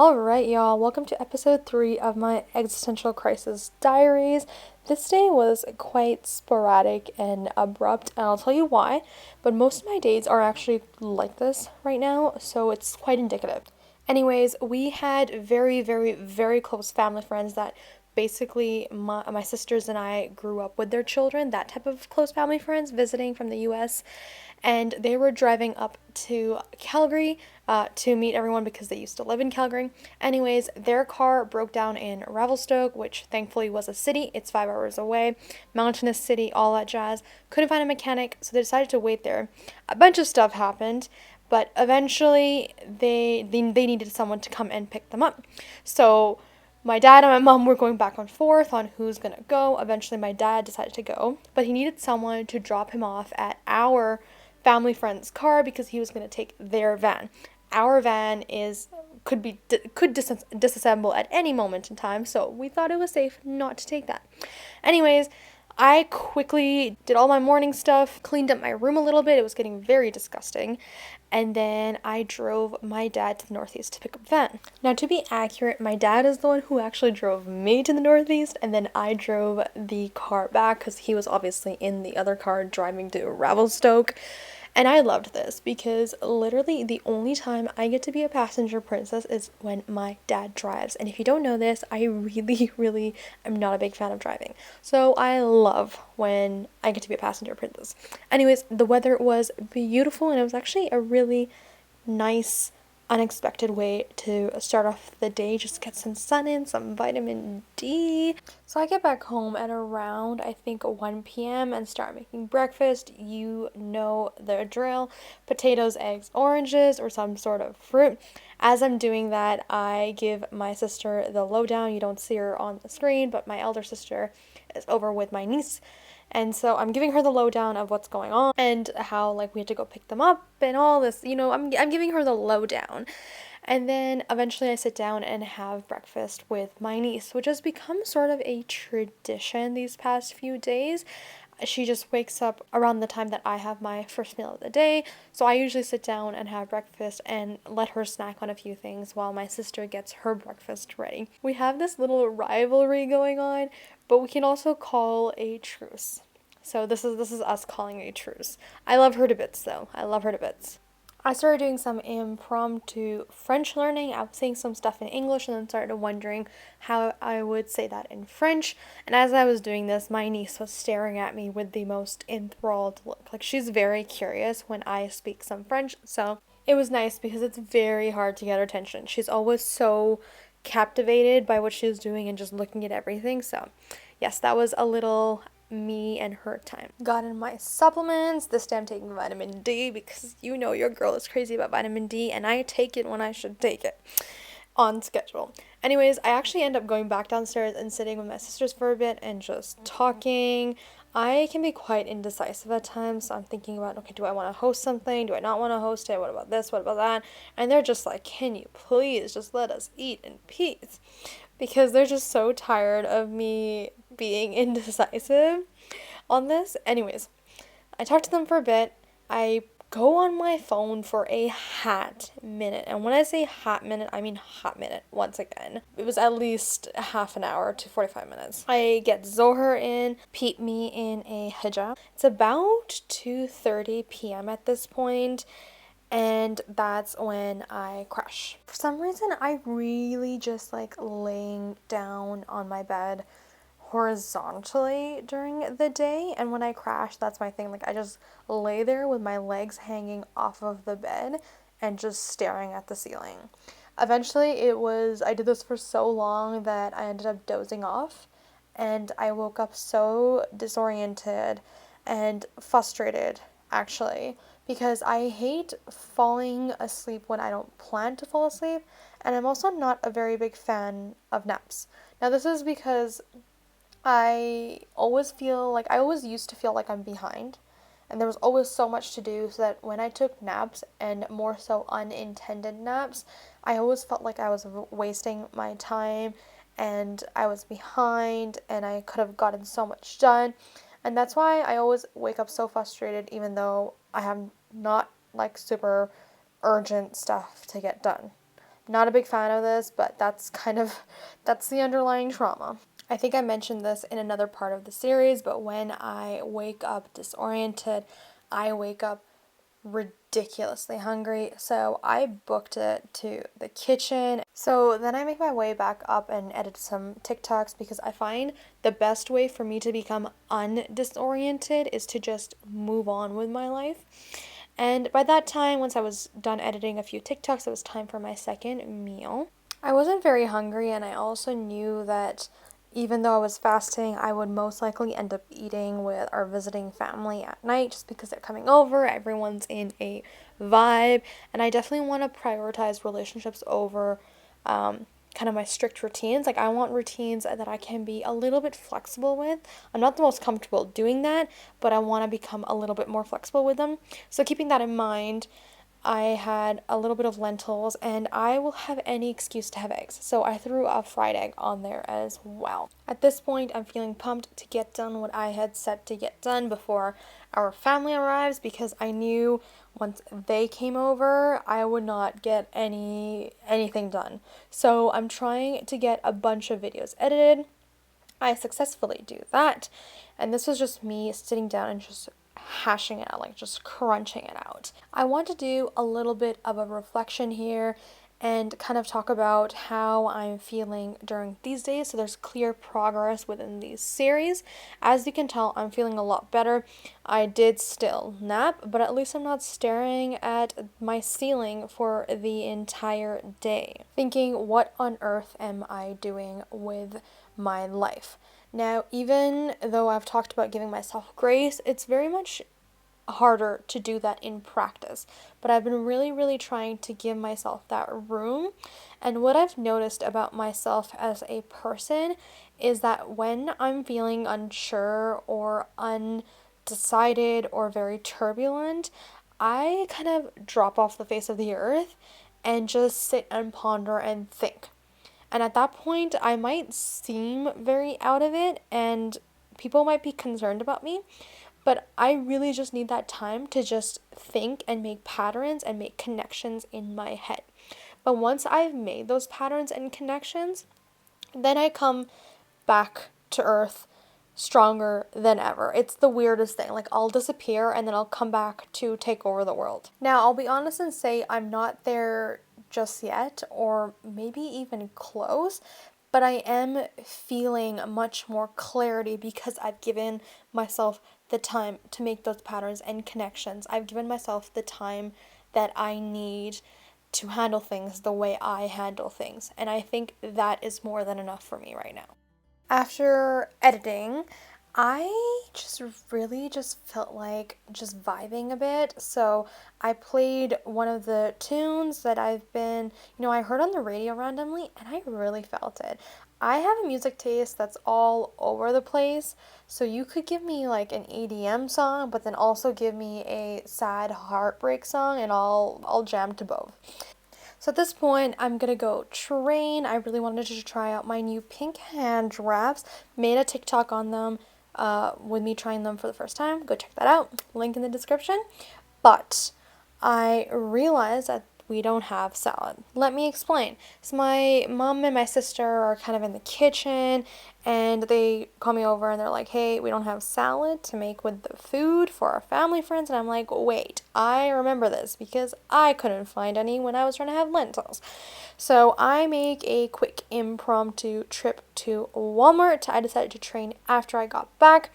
Alright, y'all, welcome to episode 3 of my Existential Crisis Diaries. This day was quite sporadic and abrupt, and I'll tell you why, but most of my days are actually like this right now, so it's quite indicative. Anyways, we had very, very, very close family friends that basically my sisters and I grew up with their children, that type of close family friends visiting from the US, and they were driving up to Calgary to meet everyone because they used to live in Calgary. Anyways, their car broke down in Revelstoke, which thankfully was a city. It's 5 hours away, mountainous city, all that jazz. Couldn't find a mechanic, so they decided to wait there. A bunch of stuff happened, but eventually they needed someone to come and pick them up. So my dad and my mom were going back and forth on who's gonna go. Eventually, my dad decided to go, but he needed someone to drop him off at our family friend's car because he was gonna take their van. Our van could disassemble at any moment in time, so we thought it was safe not to take that. Anyways, I quickly did all my morning stuff, cleaned up my room a little bit. It was getting very disgusting. And then I drove my dad to the Northeast to pick up Van. Now, to be accurate, my dad is the one who actually drove me to the Northeast, and then I drove the car back because he was obviously in the other car driving to Revelstoke. And I loved this because literally the only time I get to be a passenger princess is when my dad drives. And if you don't know this, I really, really am not a big fan of driving. So I love when I get to be a passenger princess. Anyways, the weather was beautiful and it was actually a really nice unexpected way to start off the day, just get some sun in, some vitamin D. So I get back home at around I think 1 p.m. and start making breakfast. You know the drill: potatoes, eggs, oranges, or some sort of fruit. As I'm doing that, I give my sister the lowdown. You don't see her on the screen, but my elder sister is over with my niece. And so I'm giving her the lowdown of what's going on and how like we had to go pick them up and all this. I'm giving her the lowdown. And then eventually I sit down and have breakfast with my niece, which has become sort of a tradition these past few days. She just wakes up around the time that I have my first meal of the day. So I usually sit down and have breakfast and let her snack on a few things while my sister gets her breakfast ready. We have this little rivalry going on, but we can also call a truce. So this is us calling a truce. I love her to bits though. I love her to bits. I started doing some impromptu French learning. I was saying some stuff in English and then started wondering how I would say that in French. And as I was doing this, my niece was staring at me with the most enthralled look. Like, she's very curious when I speak some French. So it was nice because it's very hard to get her attention. She's always so captivated by what she's doing and just looking at everything. So yes, that was a little me and her time. Got in my supplements. This day I'm taking vitamin D because you know your girl is crazy about vitamin D and I take it when I should take it. On schedule. Anyways, I actually end up going back downstairs and sitting with my sisters for a bit and just talking. I can be quite indecisive at times, so I'm thinking about, okay, do I want to host something? Do I not want to host it? What about this? What about that? And they're just like, can you please just let us eat in peace? Because they're just so tired of me being indecisive on this. Anyways, I talked to them for a bit. I go on my phone for a hot minute. And when I say hot minute, I mean hot minute once again. It was at least half an hour to 45 minutes. I get Zohar in, peep me in a hijab. It's about 2:30 p.m. at this point, and that's when I crash. For some reason, I really just like laying down on my bed horizontally during the day, and when I crash, that's my thing. Like, I just lay there with my legs hanging off of the bed and just staring at the ceiling. Eventually I did this for so long that I ended up dozing off, and I woke up so disoriented and frustrated, actually, because I hate falling asleep when I don't plan to fall asleep, and I'm also not a very big fan of naps. Now, this is because I always used to feel like I'm behind, and there was always so much to do, so that when I took naps, and more so unintended naps, I always felt like I was wasting my time and I was behind and I could have gotten so much done. And that's why I always wake up so frustrated, even though I have not like super urgent stuff to get done. Not a big fan of this, but that's the underlying trauma. I think I mentioned this in another part of the series, but when I wake up disoriented, I wake up ridiculously hungry. So I booked it to the kitchen. So then I make my way back up and edit some TikToks because I find the best way for me to become undisoriented is to just move on with my life. And by that time, once I was done editing a few TikToks, it was time for my second meal. I wasn't very hungry, and I also knew that even though I was fasting, I would most likely end up eating with our visiting family at night just because they're coming over. Everyone's in a vibe, and I definitely want to prioritize relationships over kind of my strict routines. Like, I want routines that I can be a little bit flexible with. I'm not the most comfortable doing that, but I want to become a little bit more flexible with them. So, keeping that in mind, I had a little bit of lentils, and I will have any excuse to have eggs. So I threw a fried egg on there as well. At this point, I'm feeling pumped to get done what I had set to get done before our family arrives because I knew once they came over, I would not get anything done. So I'm trying to get a bunch of videos edited. I successfully do that. And this was just me sitting down and just hashing it out, like just crunching it out. I want to do a little bit of a reflection here and kind of talk about how I'm feeling during these days. So there's clear progress within these series. As you can tell, I'm feeling a lot better. I did still nap, but at least I'm not staring at my ceiling for the entire day, thinking, what on earth am I doing with my life? Now, even though I've talked about giving myself grace, it's very much harder to do that in practice. But I've been really, really trying to give myself that room. And what I've noticed about myself as a person is that when I'm feeling unsure or undecided or very turbulent, I kind of drop off the face of the earth and just sit and ponder and think. And at that point, I might seem very out of it and people might be concerned about me, but I really just need that time to just think and make patterns and make connections in my head. But once I've made those patterns and connections, then I come back to earth stronger than ever. It's the weirdest thing. Like, I'll disappear and then I'll come back to take over the world. Now, I'll be honest and say I'm not there just yet, or maybe even close, but I am feeling much more clarity because I've given myself the time to make those patterns and connections. I've given myself the time that I need to handle things the way I handle things. And I think that is more than enough for me right now. After editing, I just really just felt like just vibing a bit. So I played one of the tunes that I heard on the radio randomly, and I really felt it. I have a music taste that's all over the place. So you could give me like an EDM song, but then also give me a sad heartbreak song, and I'll jam to both. So at this point, I'm gonna go train. I really wanted to try out my new pink hand wraps. Made a TikTok on them with me trying them for the first time. Go check that out. Link in the description. But I realized that we don't have salad. Let me explain. So my mom and my sister are kind of in the kitchen and they call me over and they're like, hey, we don't have salad to make with the food for our family friends. And I'm like, wait, I remember this because I couldn't find any when I was trying to have lentils. So I make a quick impromptu trip to Walmart. I decided to train after I got back.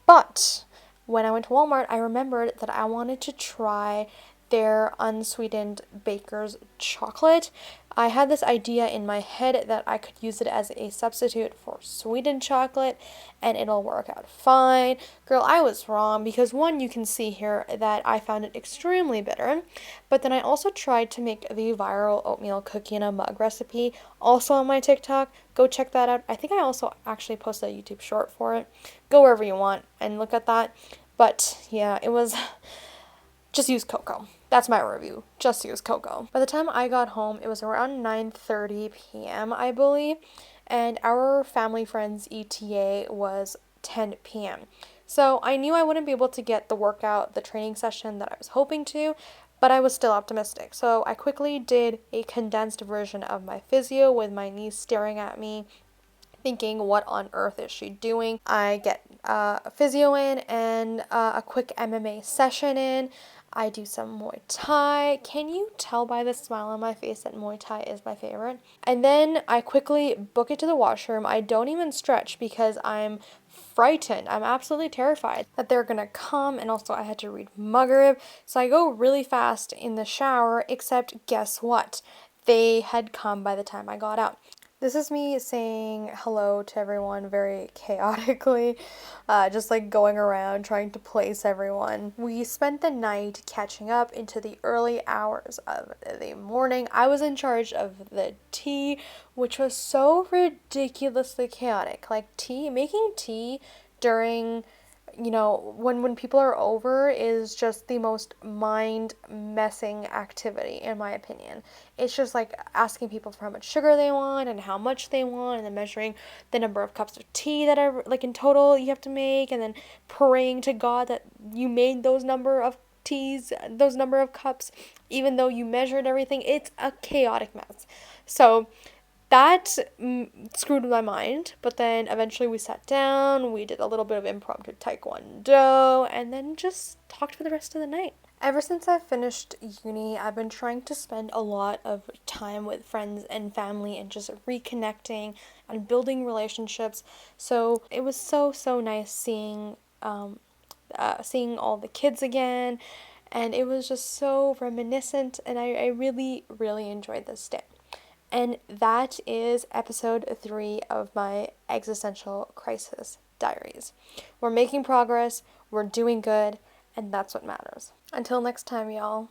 But when I went to Walmart, I remembered that I wanted to try their unsweetened baker's chocolate. I had this idea in my head that I could use it as a substitute for sweetened chocolate and it'll work out fine. Girl, I was wrong because one, you can see here that I found it extremely bitter, but then I also tried to make the viral oatmeal cookie in a mug recipe, also on my TikTok. Go check that out. I think I also actually posted a YouTube short for it. Go wherever you want and look at that. But yeah, it was... Just use cocoa. That's my review. Just use cocoa. By the time I got home, it was around 9:30 p.m., I believe, and our family friend's ETA was 10 p.m. So I knew I wouldn't be able to get the workout, the training session that I was hoping to, but I was still optimistic. So I quickly did a condensed version of my physio with my niece staring at me, thinking, what on earth is she doing? I get a physio in and a quick MMA session in. I do some Muay Thai. Can you tell by the smile on my face that Muay Thai is my favorite? And then I quickly book it to the washroom. I don't even stretch because I'm frightened. I'm absolutely terrified that they're gonna come, and also I had to read Maghrib. So I go really fast in the shower, except guess what? They had come by the time I got out. This is me saying hello to everyone very chaotically, just like going around trying to place everyone. We spent the night catching up into the early hours of the morning. I was in charge of the tea, which was so ridiculously chaotic. Like making tea during when people are over is just the most mind messing activity, in my opinion. It's just like asking people for how much sugar they want and how much they want, and then measuring the number of cups of tea that are like in total you have to make, and then praying to God that you made those number of teas, those number of cups, even though you measured everything. It's a chaotic mess. So that screwed my mind, but then eventually we sat down, we did a little bit of impromptu taekwondo, and then just talked for the rest of the night. Ever since I finished uni, I've been trying to spend a lot of time with friends and family and just reconnecting and building relationships. So it was so nice seeing all the kids again, and it was just so reminiscent, and I really enjoyed this day. And that is episode 3 of my Existential Crisis Diaries. We're making progress, we're doing good, and that's what matters. Until next time, y'all.